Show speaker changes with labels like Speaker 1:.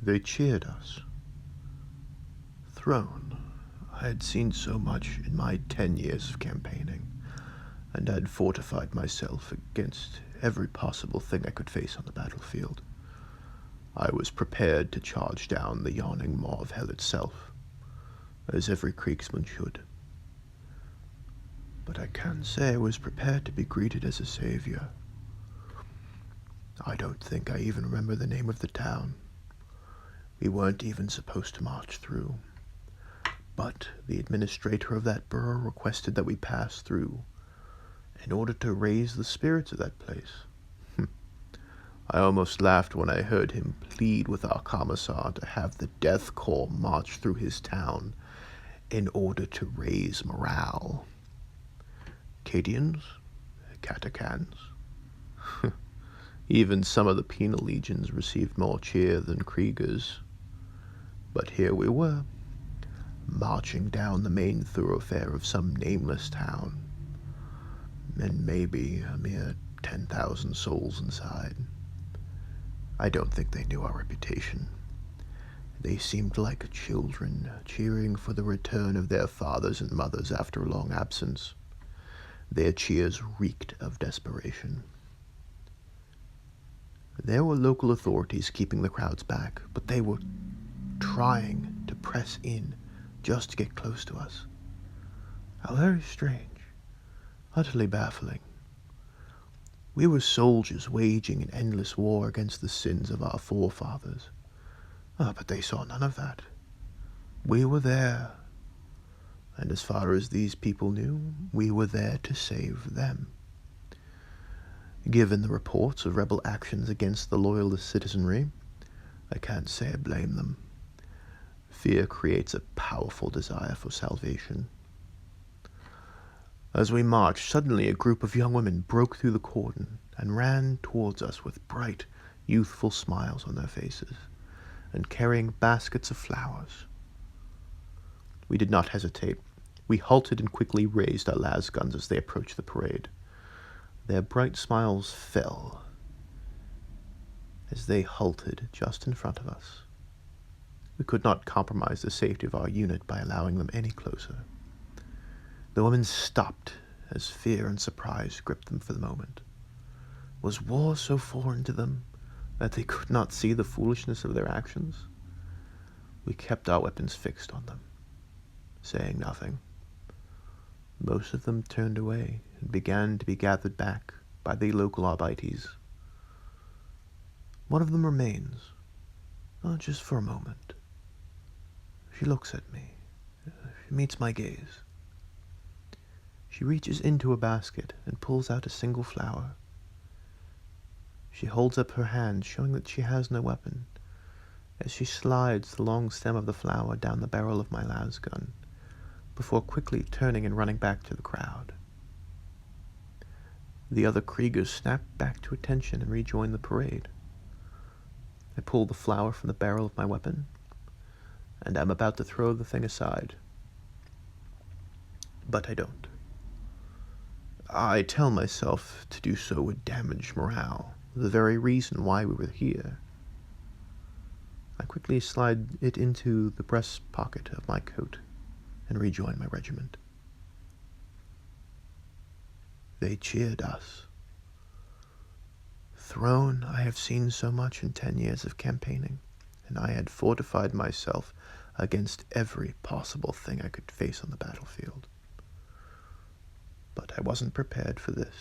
Speaker 1: They cheered us. Throne. I had seen so much in my 10 years of campaigning, and had fortified myself against every possible thing I could face on the battlefield. I was prepared to charge down the yawning maw of hell itself, as every Kriegsman should. But I can say I was prepared to be greeted as a savior. I don't think I even remember the name of the town. We weren't even supposed to march through. But the administrator of that borough requested that we pass through in order to raise the spirits of that place. I almost laughed when I heard him plead with our commissar to have the Death Corps march through his town in order to raise morale. Cadians? Catacans? Even some of the penal legions received more cheer than Kriegers. But here we were, marching down the main thoroughfare of some nameless town, and maybe a mere 10,000 souls inside. I don't think they knew our reputation. They seemed like children cheering for the return of their fathers and mothers after a long absence. Their cheers reeked of desperation. There were local authorities keeping the crowds back, but they were trying to press in just to get close to us. How very strange, utterly baffling. We were soldiers waging an endless war against the sins of our forefathers. But they saw none of that. We were there, and as far as these people knew, we were there to save them. Given the reports of rebel actions against the loyalist citizenry, I can't say I blame them. Fear creates a powerful desire for salvation. As we marched, suddenly a group of young women broke through the cordon and ran towards us with bright, youthful smiles on their faces, and carrying baskets of flowers. We did not hesitate. We halted and quickly raised our las guns as they approached the parade. Their bright smiles fell as they halted just in front of us. We could not compromise the safety of our unit by allowing them any closer. The women stopped as fear and surprise gripped them for the moment. Was war so foreign to them that they could not see the foolishness of their actions? We kept our weapons fixed on them, saying nothing. Most of them turned away and began to be gathered back by the local Arbeites. One of them remains, just for a moment. She looks at me. She meets my gaze. She reaches into a basket and pulls out a single flower. She holds up her hand, showing that she has no weapon, as she slides the long stem of the flower down the barrel of my las gun, before quickly turning and running back to the crowd. The other Kriegers snap back to attention and rejoin the parade. I pull the flower from the barrel of my weapon, and I'm about to throw the thing aside. But I don't. I tell myself to do so would damage morale, the very reason why we were here. I quickly slide it into the breast pocket of my coat and rejoin my regiment. They cheered us. Throne, I have seen so much in 10 years of campaigning, and I had fortified myself against every possible thing I could face on the battlefield. But I wasn't prepared for this.